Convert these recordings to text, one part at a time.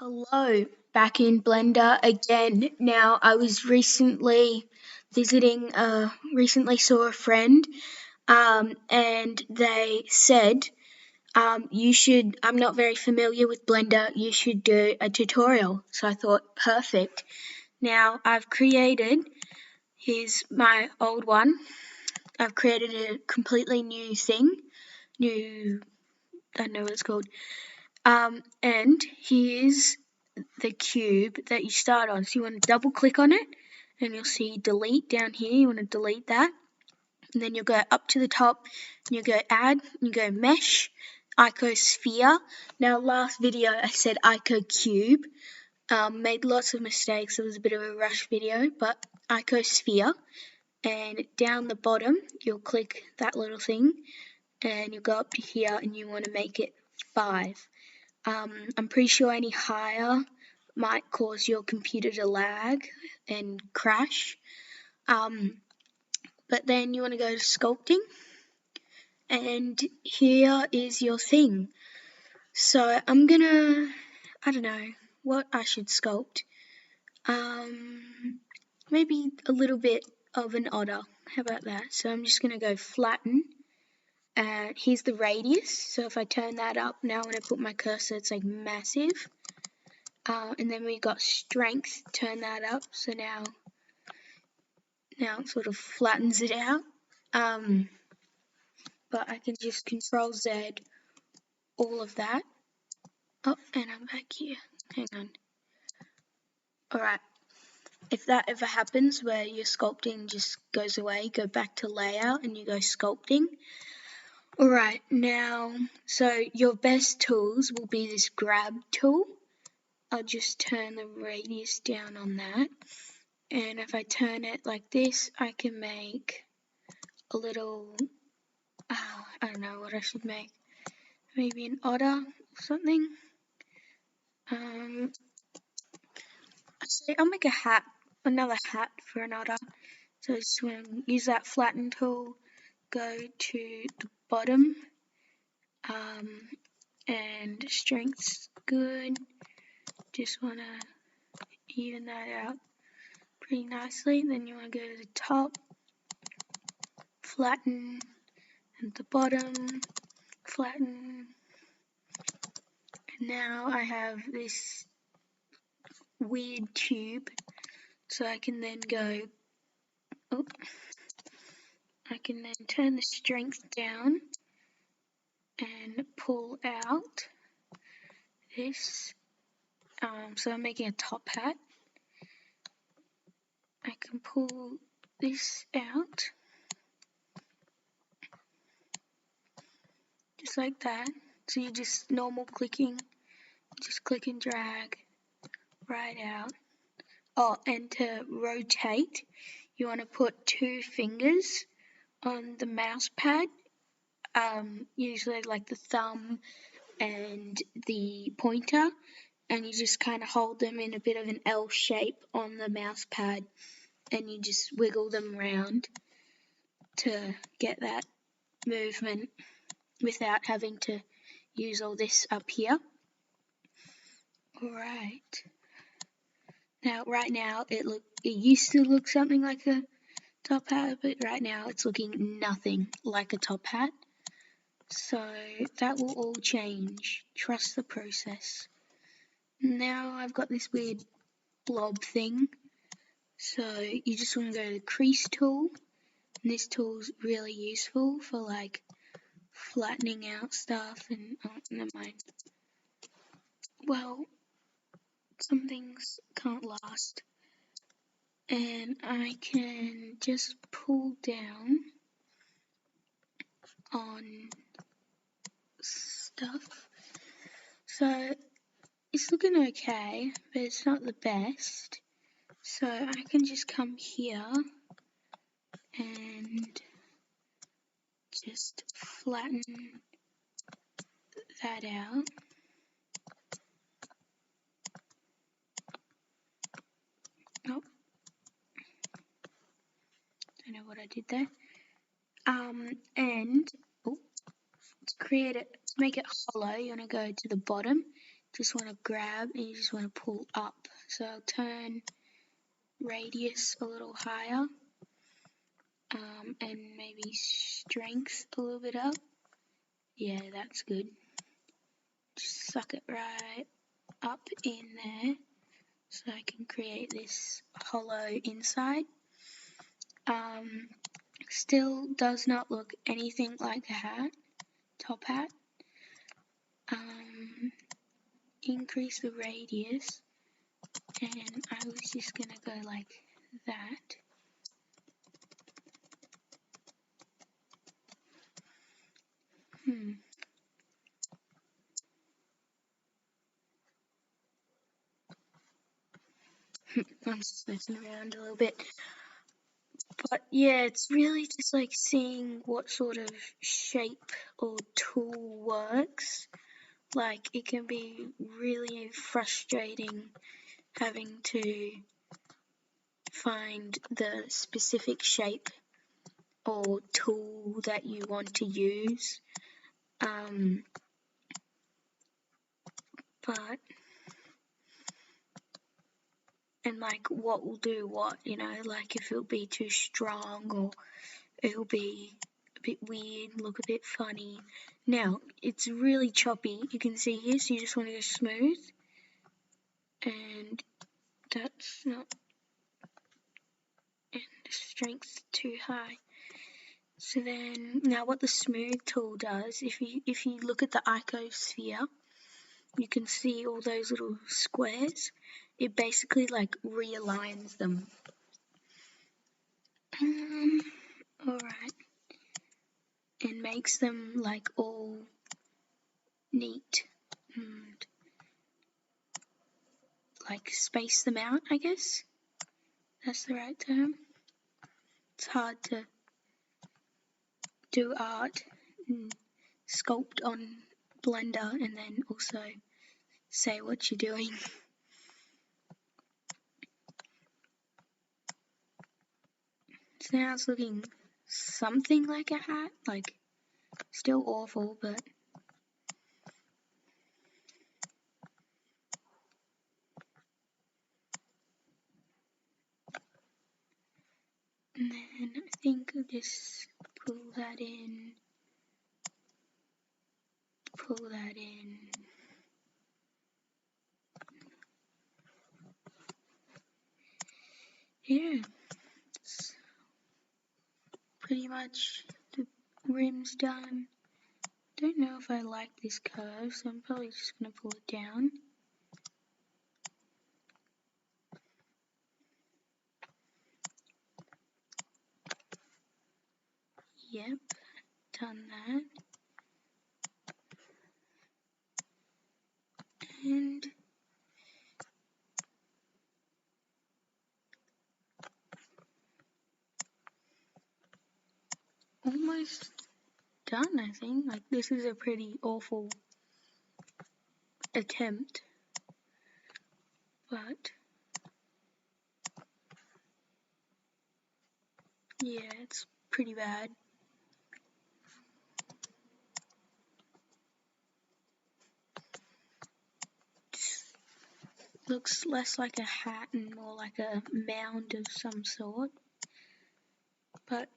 Hello, back in Blender again. Now, I was recently recently saw a friend, and they said, I'm not very familiar with Blender, you should do a tutorial. So I thought, perfect. Now, here's my old one. I've created a completely new thing, I don't know what it's called. And here's the cube that you start on. So you want to double click on it and you'll see delete down here. You want to delete that. And then you'll go up to the top and you go add, and you go mesh, icosphere. Now last video I said icocube. Made lots of mistakes. It was a bit of a rush video, but icosphere. And down the bottom you'll click that little thing and you'll go up to here and you want to make it 5. I'm pretty sure any higher might cause your computer to lag and crash. But then you want to go to sculpting, and here is your thing. So I don't know what I should sculpt. Maybe a little bit of an otter. How about that? So I'm just going to go flatten. Here's the radius, so if I turn that up, now when I put my cursor it's like massive. And then we got strength, turn that up, so now it sort of flattens it out. But I can just Control Z all of that. Oh, and I'm back here. Hang on. Alright, if that ever happens where your sculpting just goes away, go back to layout and you go sculpting. Alright, now, so your best tools will be this grab tool. I'll just turn the radius down on that. And if I turn it like this, I can make a little, I don't know what I should make. Maybe an otter or something. I say I'll make a hat, another hat for an otter. So just want to use that flatten tool, go to the bottom, and strength's good. Just want to even that out pretty nicely. Then you want to go to the top, flatten, and the bottom, flatten. And now I have this weird tube, so I can then go, I can then turn the strength down and pull out this. So I'm making a top hat. I can pull this out, just like that. So you just normal clicking, just click and drag right out. Oh, and to rotate, you want to put 2 fingers on the mouse pad, usually like the thumb and the pointer, and you just kind of hold them in a bit of an L shape on the mouse pad, and you just wiggle them around to get that movement without having to use all this up here. Alright. Now, right now, it used to look something like a top hat, but right now it's looking nothing like a top hat. So that will all change. Trust the process. Now I've got this weird blob thing. So you just want to go to the crease tool. And this tool's really useful for like flattening out stuff and never mind. Well, some things can't last. And I can just pull down on stuff. So it's looking okay, but it's not the best. So I can just come here and just flatten that out. Oh, don't know what I did there. And to make it hollow, you want to go to the bottom just want to grab and you just want to pull up. So I'll turn radius a little higher, and maybe strength a little bit up. Yeah, that's good. Just suck it right up in there so I can create this hollow inside. Still does not look anything like a hat, top hat. Increase the radius, and I was just gonna go like that. I'm just messing around a little bit. But yeah, it's really just like seeing what sort of shape or tool works. Like, it can be really frustrating having to find the specific shape or tool that you want to use. And like what will do what, you know, like if it'll be too strong or it'll be a bit weird, look a bit funny. Now, it's really choppy, you can see here, so you just want to go smooth. And that's not, and the strength's too high. So then, now what the smooth tool does, if you look at the icosphere, you can see all those little squares. It basically like realigns them. Alright. And makes them like all neat and like space them out, I guess. That's the right term. It's hard to do art and sculpt on Blender and then also say what you're doing. So now it's looking something like a hat, like still awful, but and then I think I'll just pull that in, pull that in. Yeah, it's pretty much the rim's done. Don't know if I like this curve, so I'm probably just going to pull it down. Yep, done that. And almost done, I think. Like, this is a pretty awful attempt, but yeah, it's pretty bad. Looks less like a hat and more like a mound of some sort, but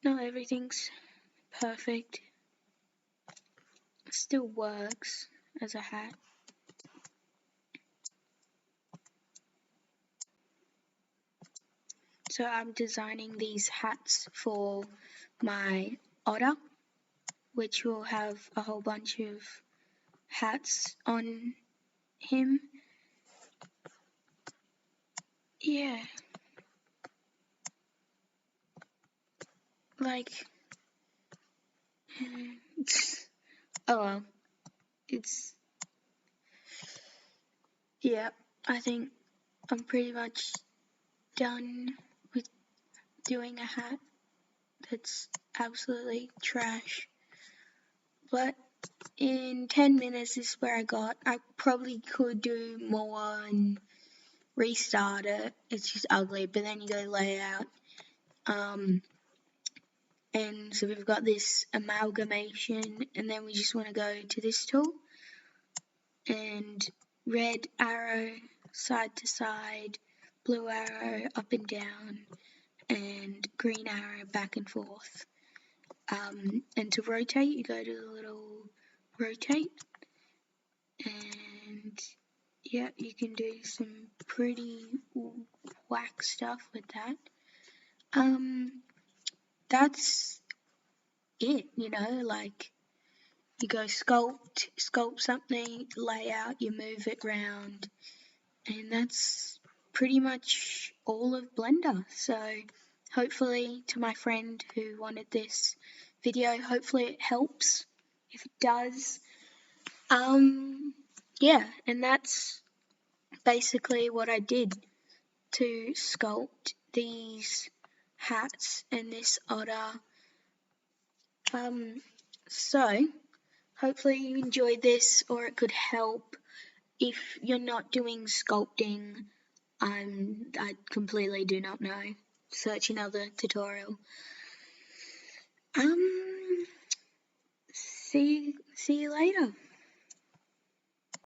not everything's perfect. It still works as a hat. So I'm designing these hats for my otter, which will have a whole bunch of hats on him. Yeah. Like, oh well. Yeah, I think I'm pretty much done with doing a hat that's absolutely trash. But in 10 minutes is where I got. I probably could do more and restart it. It's just ugly, but then you go layout. And so we've got this amalgamation, and then we just want to go to this tool and red arrow side to side, blue arrow up and down, and green arrow back and forth. And to rotate, you go to the little rotate, and yeah, you can do some pretty whack stuff with that. That's it, like you go sculpt something, layout, you move it round, and that's pretty much all of Blender. So hopefully, to my friend who wanted this video, hopefully it helps. If it does, yeah, and that's basically what I did to sculpt these hats and this otter. So hopefully you enjoyed this, or it could help. If you're not doing sculpting, I completely do not know. Search another tutorial. See you later.